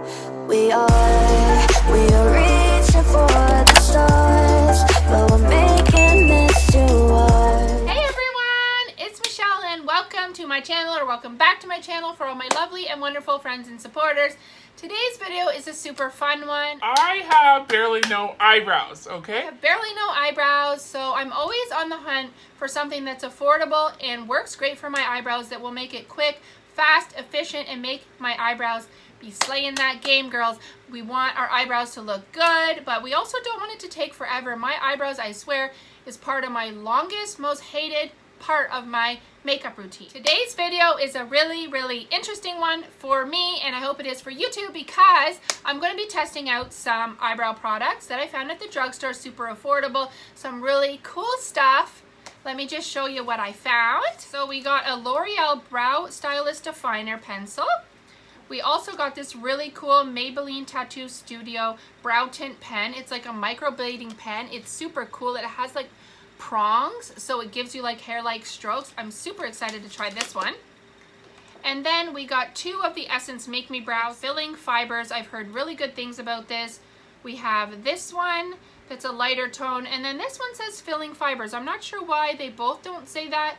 We are reaching for the stars, but we're making this to us. Hey everyone, it's Michelle and welcome to my channel, or welcome back to my channel for all my lovely and wonderful friends and supporters. Today's video is a super fun one. I have barely no eyebrows, okay? I have barely no eyebrows, so I'm always on the hunt for something that's affordable and works great for my eyebrows, that will make it quick, fast, efficient, and make my eyebrows be slaying that game, girls. We want our eyebrows to look good, but we also don't want it to take forever. My eyebrows, I swear, is part of my longest, most hated part of my makeup routine. Today's video is a really interesting one for me, and I hope it is for you too, because I'm going to be testing out some eyebrow products that I found at the drugstore, super affordable, some really cool stuff. Let me just show you what I found. So we got a L'Oreal Brow Stylist Definer Pencil. We also got this really cool Maybelline Tattoo Studio Brow Tint Pen. It's like a microblading pen. It's super cool. It has like prongs, so it gives you like hair-like strokes. I'm super excited to try this one. And then we got two of the Essence Make Me Brow Filling Fibers. I've heard really good things about this. We have this one that's a lighter tone, and then this one says Filling Fibers. I'm not sure why they both don't say that.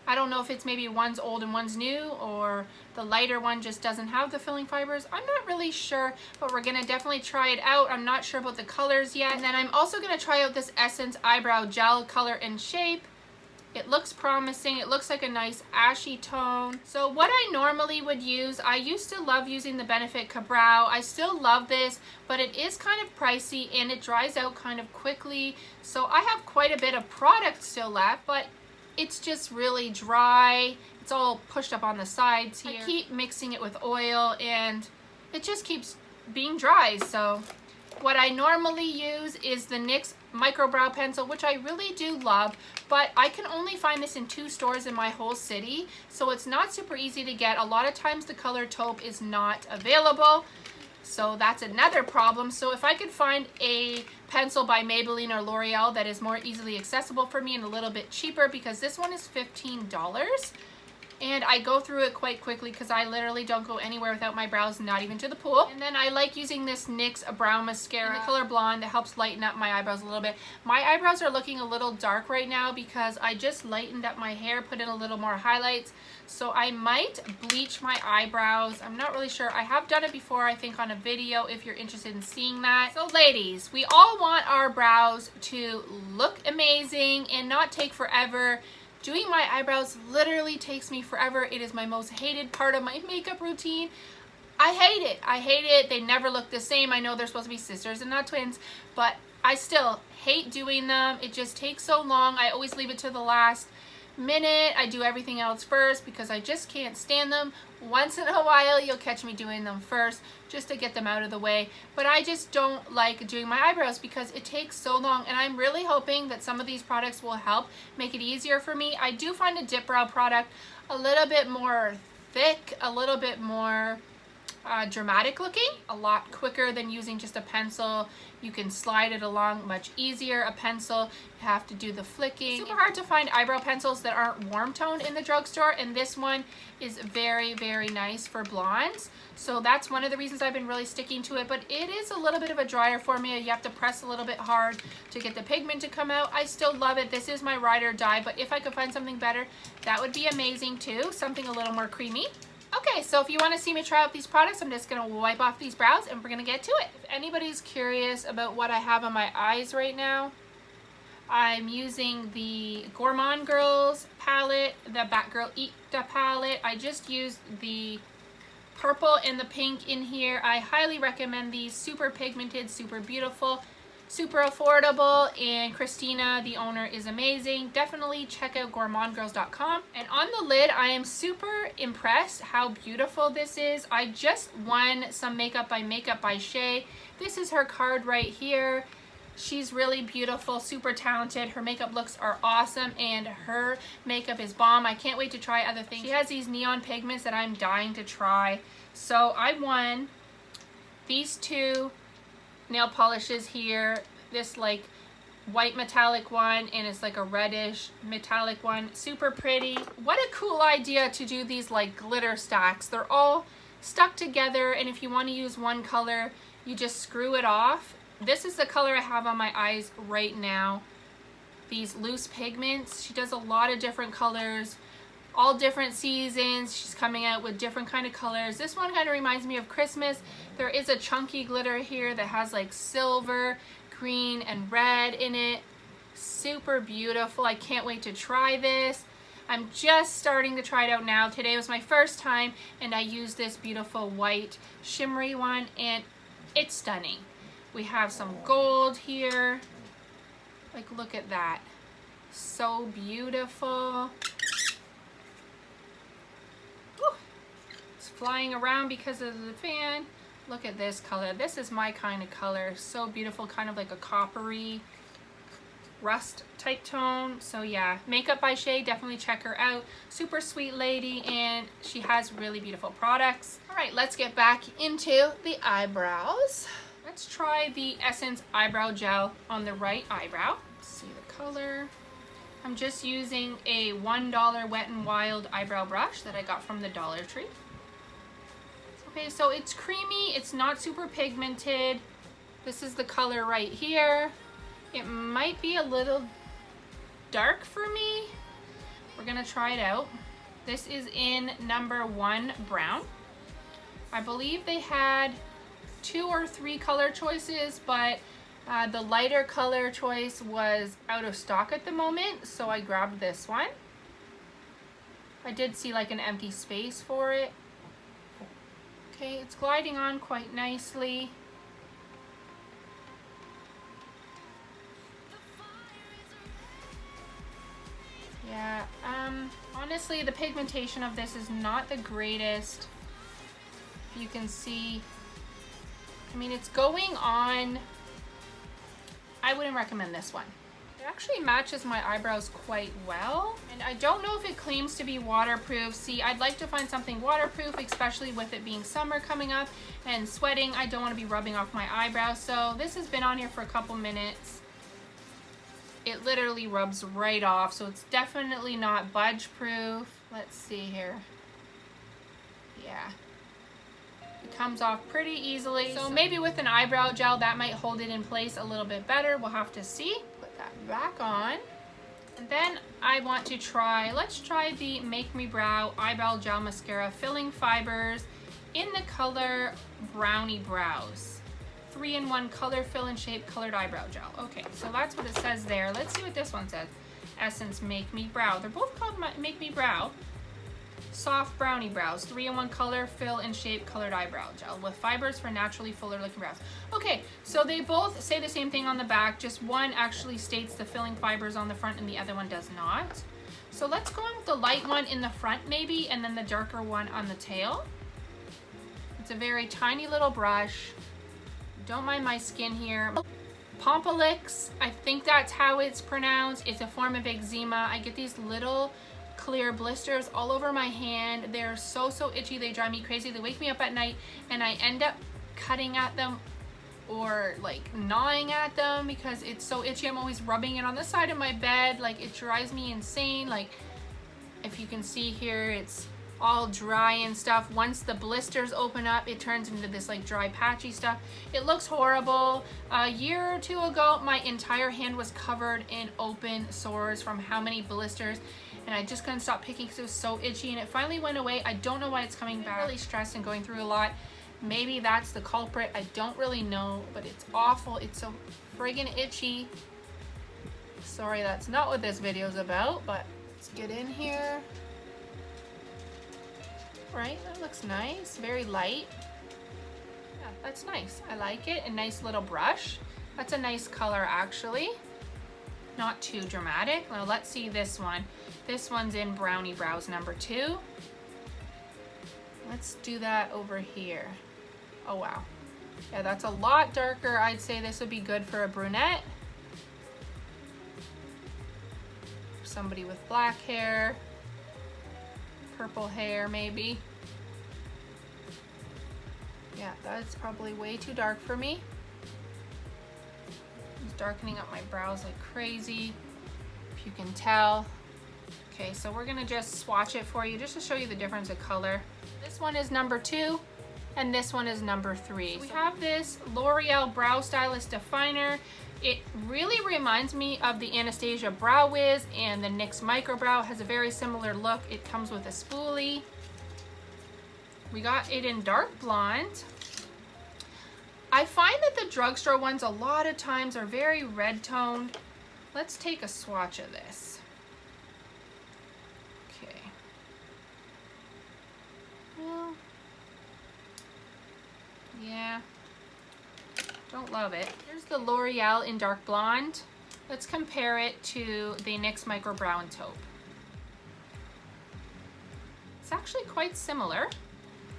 I don't know if it's maybe one's old and one's new, or the lighter one just doesn't have the filling fibers. I'm not really sure, but we're gonna definitely try it out. I'm not sure about the colors yet. And then I'm also gonna try out this Essence Eyebrow Gel color and shape. It looks promising. It looks like a nice ashy tone. So what I normally would use, I used to love using the Benefit Ka-Brow. I still love this, but it is kind of pricey and it dries out kind of quickly. So I have quite a bit of product still left, but it's just really dry. It's all pushed up on the sides here. I keep mixing it with oil and it just keeps being dry. So what I normally use is the NYX Micro Brow Pencil, which I really do love, but I can only find this in 2 stores in my whole city, so it's not super easy to get. A lot of times the color taupe is not available, so that's another problem. So if I could find a pencil by Maybelline or L'Oreal that is more easily accessible for me and a little bit cheaper, because this one is $15 and I go through it quite quickly because I literally don't go anywhere without my brows, not even to the pool. And then I like using this NYX Brow Mascara in the color Blonde that helps lighten up my eyebrows a little bit. My eyebrows are looking a little dark right now because I just lightened up my hair, put in a little more highlights. So I might bleach my eyebrows. I'm not really sure. I have done it before, I think, on a video, if you're interested in seeing that. So ladies, we all want our brows to look amazing and not take forever. Doing my eyebrows literally takes me forever. It is my most hated part of my makeup routine. I hate it. I hate it. They never look the same. I know they're supposed to be sisters and not twins, but I still hate doing them. It just takes so long. I always leave it to the last minute. I do everything else first because I just can't stand them. Once in a while you'll catch me doing them first just to get them out of the way, but I just don't like doing my eyebrows because it takes so long, and I'm really hoping that some of these products will help make it easier for me. I do find a dip brow product a little bit more thick, a little bit more dramatic looking, a lot quicker than using just a pencil. You can slide it along much easier. A pencil, you have to do the flicking. Super hard to find eyebrow pencils that aren't warm toned in the drugstore, and this one is very nice for blondes. So that's one of the reasons I've been really sticking to it, but it is a little bit of a drier formula. You have to press a little bit hard to get the pigment to come out. I still love it. This is my ride or die, but if I could find something better, that would be amazing too. Something a little more creamy. Okay, so if you want to see me try out these products, I'm just going to wipe off these brows and we're going to get to it. If anybody's curious about what I have on my eyes right now, I'm using the Gourmand Girls palette, the Batgirl Ita palette. I just used the purple and the pink in here. I highly recommend these. Super pigmented, super beautiful, super affordable, and Christina, the owner, is amazing. Definitely check out gourmandgirls.com. And on the lid, I am super impressed how beautiful this is. I just won some Makeup by Shay. This is her card right here. She's really beautiful, super talented. Her makeup looks are awesome and her makeup is bomb. I can't wait to try other things. She has these neon pigments that I'm dying to try. So I won these 2 nail polishes here. This like white metallic one, and it's like a reddish metallic one. Super pretty. What a cool idea to do these like glitter stacks. They're all stuck together, and if you want to use one color, you just screw it off. This is the color I have on my eyes right now. These loose pigments. She does a lot of different colors, all different seasons. She's coming out with different kind of colors. This one kind of reminds me of Christmas. There is a chunky glitter here that has like silver, green, and red in it. Super beautiful. I can't wait to try this. I'm just starting to try it out now. Today was my first time, and I used this beautiful white shimmery one, and it's stunning. We have some gold here. Like, look at that. So beautiful. Woo. It's flying around because of the fan. Look at this color. This is my kind of color. So beautiful, kind of like a coppery rust type tone. So yeah, Makeup by Shay, definitely check her out. Super sweet lady, and she has really beautiful products. All right, let's get back into the eyebrows. Let's try the Essence Eyebrow Gel on the right eyebrow. Let's see the color. I'm just using a $1 Wet n Wild eyebrow brush that I got from the Dollar Tree. Okay, so it's creamy, it's not super pigmented. This is the color right here. It might be a little dark for me. We're gonna try it out. This is in number 1 brown. I believe they had 2 or 3 color choices, but the lighter color choice was out of stock at the moment, so I grabbed this one. I did see like an empty space for it. Okay, it's gliding on quite nicely. Yeah, honestly, the pigmentation of this is not the greatest. You can see, I mean, it's going on. I wouldn't recommend this one. It actually matches my eyebrows quite well. And I don't know if it claims to be waterproof. See, I'd like to find something waterproof, especially with it being summer coming up and sweating. I don't want to be rubbing off my eyebrows. So this has been on here for a couple minutes. It literally rubs right off, so it's definitely not budge proof. Let's see here. Yeah. It comes off pretty easily. So maybe with an eyebrow gel that might hold it in place a little bit better. We'll have to see. Put that back on. And then I want to try, let's try the Make Me Brow Eyebrow Gel Mascara Filling Fibers in the color Brownie Brows. 3-in-1 color fill and shape colored eyebrow gel. Okay, so that's what it says there. Let's see what this one says. Essence Make Me Brow. They're both called Make Me Brow. Soft brownie brows. 3-in-1 color fill and shape colored eyebrow gel with fibers for naturally fuller looking brows. Okay, so they both say the same thing on the back. Just one actually states the filling fibers on the front and the other one does not. So let's go in with the light one in the front maybe, and then the darker one on the tail. It's a very tiny little brush. Don't mind my skin here. Pompalix, I think that's how it's pronounced. It's a form of eczema. I get these little clear blisters all over my hand. They're so itchy. They drive me crazy. They wake me up at night, and I end up cutting at them or like gnawing at them because it's so itchy. I'm always rubbing it on the side of my bed. Like, it drives me insane. Like, if you can see here, it's all dry and stuff. Once the blisters open up, it turns into this like dry patchy stuff. It looks horrible. A year or 2 ago, my entire hand was covered in open sores from how many blisters, and I just couldn't stop picking because it was so itchy, and it finally went away. I don't know why it's coming back. I'm really stressed and going through a lot. Maybe that's the culprit. I don't really know, but it's awful. It's so friggin' itchy. Sorry, that's not what this video is about, but let's get in here. Right, that looks nice, very light. Yeah, that's nice. I like it. A nice little brush. That's a nice color actually. Not too dramatic. Now let's see this one. This one's in Brownie Brows number 2. Let's do that over here. Oh wow. Yeah, that's a lot darker. I'd say this would be good for a brunette. Somebody with black hair. Purple hair maybe. Yeah, that's probably way too dark for me. It's darkening up my brows like crazy, if you can tell. Okay, so we're gonna just swatch it for you just to show you the difference of color. This one is number 2. and this one is number 3. We have this L'Oreal Brow Stylist Definer. It really reminds me of the Anastasia Brow Wiz and the NYX Micro Brow. It has a very similar look. It comes with a spoolie. We got it in dark blonde. I find that the drugstore ones a lot of times are very red toned. Let's take a swatch of this. Okay. Well, yeah. Don't love it. Here's the L'Oreal in dark blonde. Let's compare it to the NYX Micro Brow and Taupe. It's actually quite similar.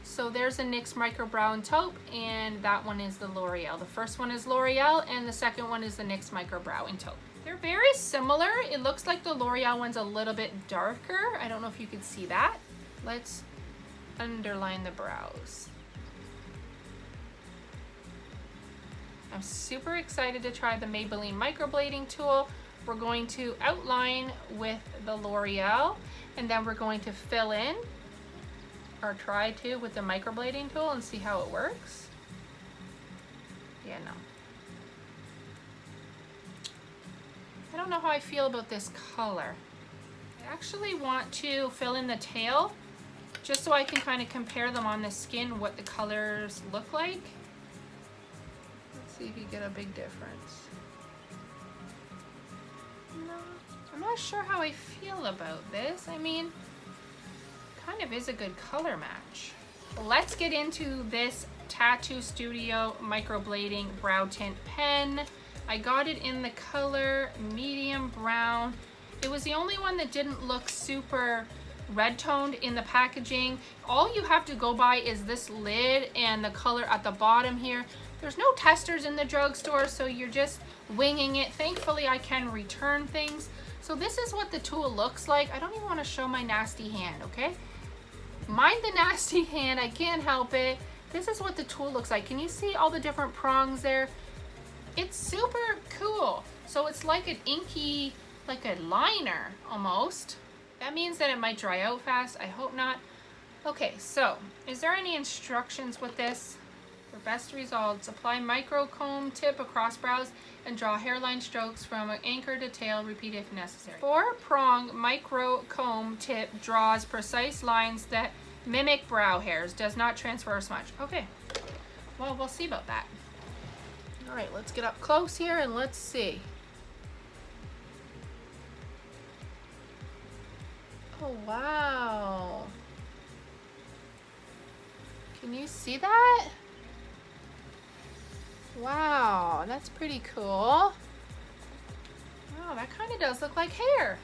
So there's a NYX Micro Brow and Taupe, and that one is the L'Oreal. The first one is L'Oreal, and the second one is the NYX Micro Brow and Taupe. They're very similar. It looks like the L'Oreal one's a little bit darker. I don't know if you could see that. Let's underline the brows. I'm super excited to try the Maybelline microblading tool. We're going to outline with the L'Oreal, and then we're going to fill in, or try to, with the microblading tool and see how it works. Yeah, no. I don't know how I feel about this color. I actually want to fill in the tail just so I can kind of compare them on the skin, what the colors look like. Let's see if you get a big difference. No, I'm not sure how I feel about this. I mean, kind of is a good color match. Let's get into this Tattoo Studio microblading brow tint pen. I got it in the color medium brown. It was the only one that didn't look super red toned in the packaging. All you have to go by is this lid and the color at the bottom here. There's no testers in the drugstore, so you're just winging it. Thankfully, I can return things. So this is what the tool looks like. I don't even want to show my nasty hand, okay? Mind the nasty hand, I can't help it. This is what the tool looks like. Can you see all the different prongs there? It's super cool. So it's like an inky, like a liner almost. That means that it might dry out fast. I hope not. Okay, so is there any instructions with this? For best results, apply micro comb tip across brows and draw hairline strokes from anchor to tail. Repeat if necessary. 4-prong micro comb tip draws precise lines that mimic brow hairs. Does not transfer or smudge. Okay, well, we'll see about that. All right, let's get up close here and let's see. Oh, wow. Can you see that? Wow, that's pretty cool. Wow, that kind of does look like hair.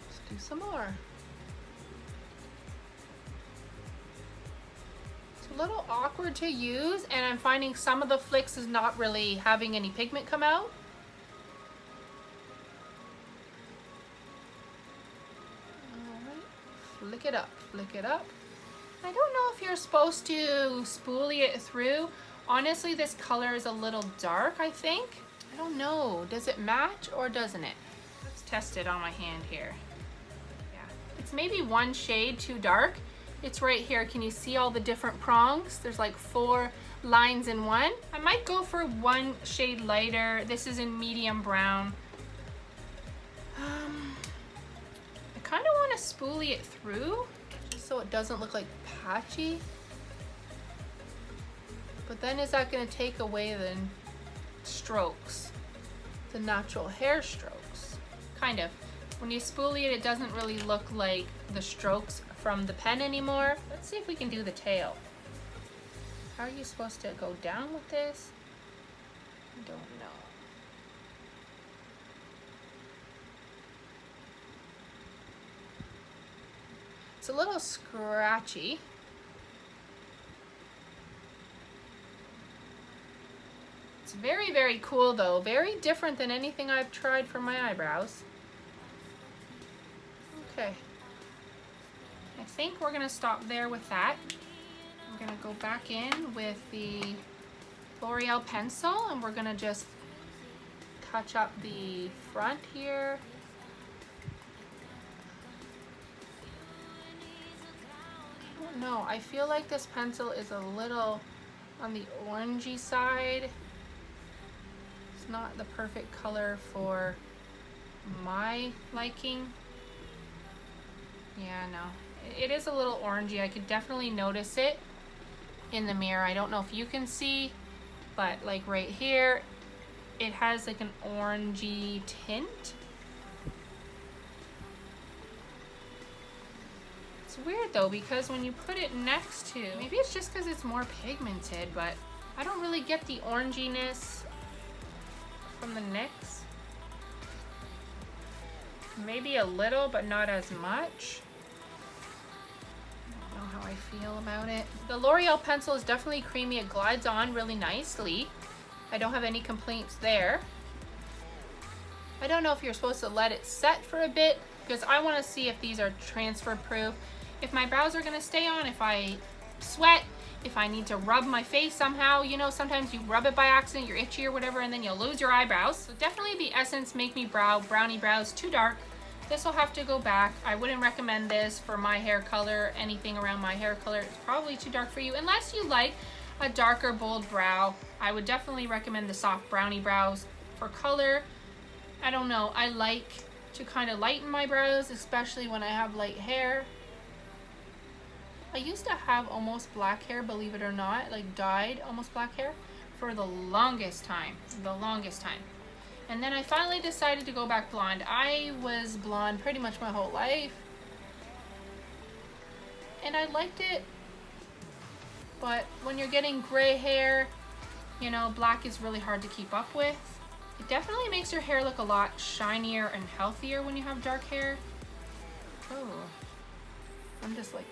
Let's do some more. It's a little awkward to use, and I'm finding some of the flicks is not really having any pigment come out. Alright, flick it up, flick it up. I don't know if you're supposed to spoolie it through. Honestly, this color is a little dark, I think. I don't know. Does it match or doesn't it? Let's test it on my hand here. Yeah, it's maybe one shade too dark. It's right here. Can you see all the different prongs? There's like 4 lines in one. I might go for one shade lighter. This is in medium brown. I kind of want to spoolie it through just so it doesn't look like patchy. But then is that going to take away the strokes, the natural hair strokes? Kind of. When you spoolie it, it doesn't really look like the strokes from the pen anymore. Let's see if we can do the tail. How are you supposed to go down with this? I don't know. It's a little scratchy. It's very, very cool though. Very different than anything I've tried for my eyebrows. Okay. I think we're gonna stop there with that. We're gonna go back in with the L'Oreal pencil and we're gonna just touch up the front here. don't know. I feel like this pencil is a little on the orangey side. It's not the perfect color for my liking. Yeah, no. It is a little orangey. I could definitely notice it in the mirror. I don't know if you can see, but like right here, it has like an orangey tint. It's weird though, because when you put it next to, maybe it's just because it's more pigmented, but I don't really get the oranginess from the NYX. Maybe a little, but not as much. I don't know how I feel about it. The L'Oreal pencil is definitely creamy. It glides on really nicely. I don't have any complaints there. I don't know if you're supposed to let it set for a bit, because I want to see if these are transfer proof. If my brows are going to stay on, if I sweat, if I need to rub my face somehow, you know, sometimes you rub it by accident, you're itchy or whatever, and then you'll lose your eyebrows. So definitely the Essence Make Me Brownie Brows, too dark. This will have to go back. I wouldn't recommend this for my hair color, anything around my hair color. It's probably too dark for you, unless you like a darker, bold brow. I would definitely recommend the soft brownie brows for color. I don't know, I like to kind of lighten my brows, especially when I have light hair. I used to have almost black hair, believe it or not, like dyed almost black hair for the longest time, And then I finally decided to go back blonde. I was blonde pretty much my whole life, and I liked it. But when you're getting gray hair, you know, black is really hard to keep up with. It definitely makes your hair look a lot shinier and healthier when you have dark hair. Oh, I'm just like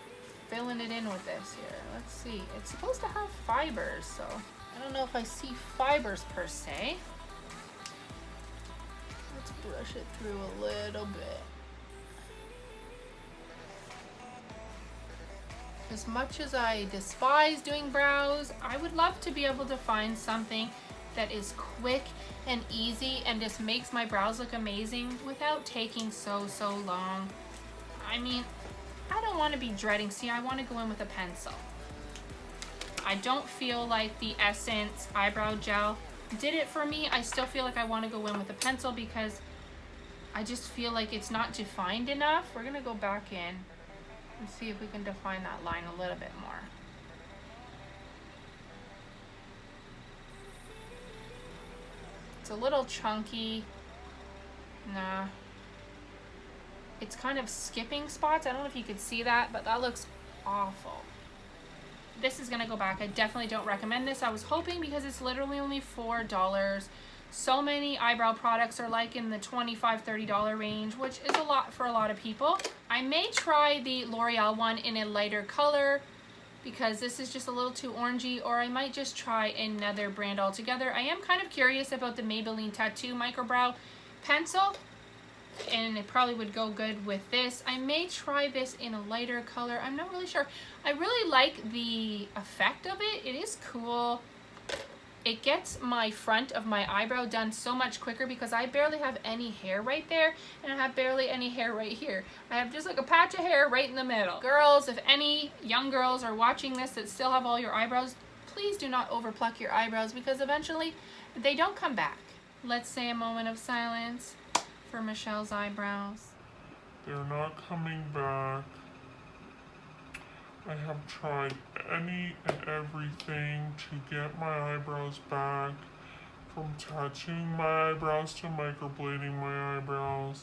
filling it in with this here. Let's see. It's supposed to have fibers, so I don't know if I see fibers per se. Let's brush it through a little bit. As much as I despise doing brows, I would love to be able to find something that is quick and easy and just makes my brows look amazing without taking so long. I mean, I don't want to be dreading. See, I want to go in with a pencil. I don't feel like the Essence eyebrow gel did it for me. I still feel like I want to go in with a pencil because I just feel like it's not defined enough. We're gonna go back in and see if we can define that line a little bit more. It's a little chunky. Nah. It's kind of skipping spots. I don't know if you could see that, but that looks awful. This is gonna go back. I definitely don't recommend this. I was hoping, because it's literally only $4. So many eyebrow products are like in the $25, $30 range, which is a lot for a lot of people. I may try the L'Oreal one in a lighter color because this is just a little too orangey, or I might just try another brand altogether. I am kind of curious about the Maybelline Tattoo Microbrow Pencil, and it probably would go good with this. I may try this in a lighter color. I'm not really sure. I really like the effect of it. It is cool. It gets my front of my eyebrow done so much quicker because I barely have any hair right there, and I have barely any hair right here. I have just like a patch of hair right in the middle. Girls, if any young girls are watching this that still have all your eyebrows, please do not overpluck your eyebrows because eventually they don't come back. Let's say a moment of silence for Michelle's eyebrows. They're not coming back. I have tried any and everything to get my eyebrows back, from tattooing my eyebrows to microblading my eyebrows,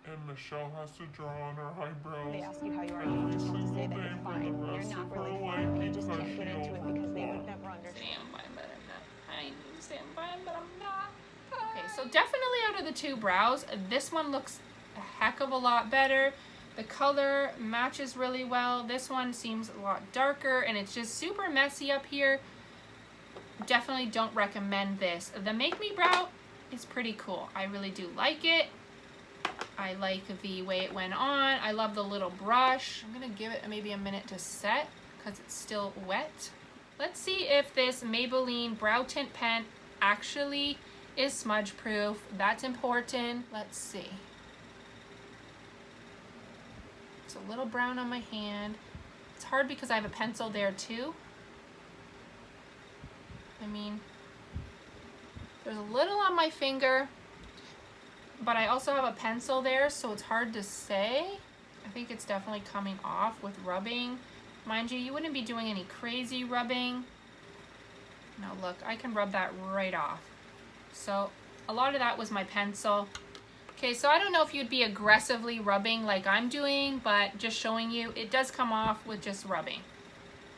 and Michelle has to draw on her eyebrows. They ask you how you are, you just have to say that you're fine. You're not really fine. You just can't get into it because they would never understand. Okay, so definitely out of the two brows, this one looks a heck of a lot better. The color matches really well. This one seems a lot darker, and it's just super messy up here. Definitely don't recommend this. The Make Me Brow is pretty cool. I really do like it. I like the way it went on. I love the little brush. I'm gonna give it maybe a minute to set because it's still wet. Let's see if this Maybelline Brow Tint Pen actually is smudge proof. That's important. Let's see. It's a little brown on my hand. It's hard because I have a pencil there too. I mean, there's a little on my finger, but I also have a pencil there, so it's hard to say. I think it's definitely coming off with rubbing. Mind you, you wouldn't be doing any crazy rubbing. Now look, I can rub that right off. So a lot of that was my pencil. Okay, so I don't know if you'd be aggressively rubbing like I'm doing, but just showing you, it does come off with just rubbing.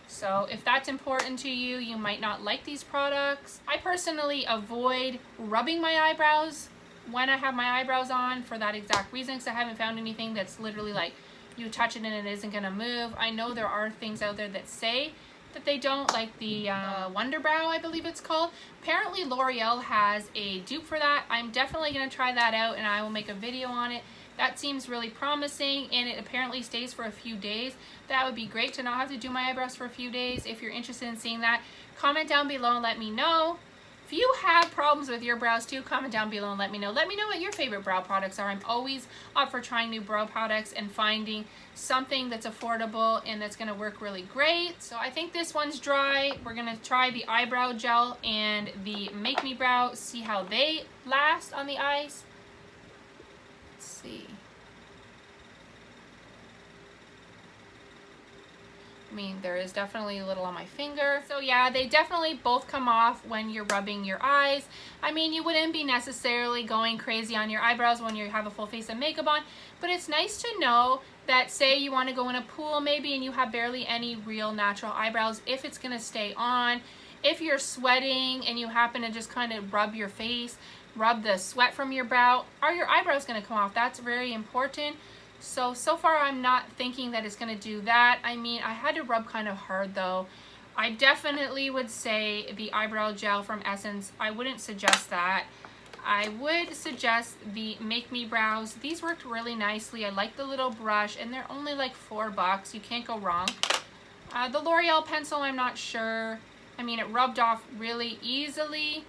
So if that's important to you, you might not like these products. I personally avoid rubbing my eyebrows when I have my eyebrows on for that exact reason, because I haven't found anything that's literally like you touch it and it isn't gonna move. I know there are things out there that say that they don't, like the Wonder Brow, I believe it's called. Apparently L'Oreal has a dupe for that. I'm definitely gonna try that out and I will make a video on it. That seems really promising, and it apparently stays for a few days. That would be great to not have to do my eyebrows for a few days. If you're interested in seeing that, comment down below and let me know. If you have problems with your brows too, comment down below and let me know. Let me know what your favorite brow products are. I'm always up for trying new brow products and finding something that's affordable and that's gonna work really great. So I think this one's dry. We're gonna try the eyebrow gel and the Make Me Brow, see how they last on the eyes. Let's see. I mean, there is definitely a little on my finger. So yeah, they definitely both come off when you're rubbing your eyes. I mean, you wouldn't be necessarily going crazy on your eyebrows when you have a full face of makeup on, but it's nice to know that, say you want to go in a pool maybe and you have barely any real natural eyebrows, if it's going to stay on. If you're sweating and you happen to just kind of rub your face, rub the sweat from your brow, are your eyebrows going to come off? That's very important. So far I'm not thinking that it's going to do that. I mean, I had to rub kind of hard though. I definitely would say the eyebrow gel from Essence, I wouldn't suggest that. I would suggest the Make Me Brows. These worked really nicely. I like the little brush and they're only like $4. You can't go wrong. The L'Oreal pencil, I'm not sure. I mean, it rubbed off really easily.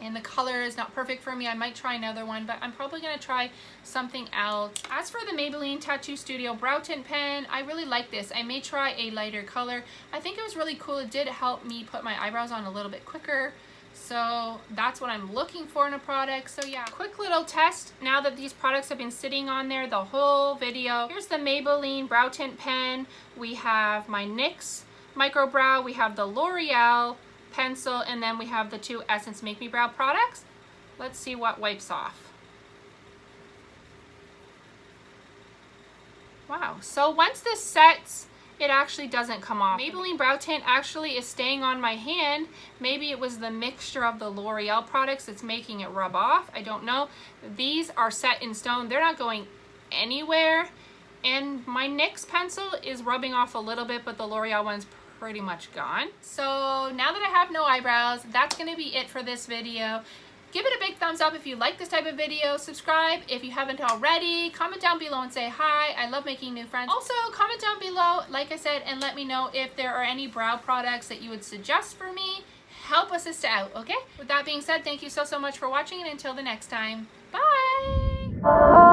And the color is not perfect for me. I might try another one, but I'm probably going to try something else. As for the Maybelline Tattoo Studio Brow Tint Pen, I really like this. I may try a lighter color. I think it was really cool. It did help me put my eyebrows on a little bit quicker. So that's what I'm looking for in a product. So yeah, quick little test now that these products have been sitting on there the whole video. Here's the Maybelline Brow Tint Pen. We have my NYX Micro Brow. We have the L'Oreal pencil, and then we have the two Essence Make Me Brow products. Let's see what wipes off. Wow, so once this sets, it actually doesn't come off. Maybelline Brow Tint actually is staying on my hand. Maybe it was the mixture of the L'Oreal products that's making it rub off. I don't know. These are set in stone. They're not going anywhere. And my NYX pencil is rubbing off a little bit, but the L'Oreal one's pretty much gone. So now that I have no eyebrows, that's going to be it for this video. Give it a big thumbs up if you like this type of video. Subscribe if you haven't already. Comment down below and say hi. I love making new friends. Also, comment down below, like I said, and let me know if there are any brow products that you would suggest for me. Help us sister out, okay? With that being said, thank you so much for watching, and until the next time, bye!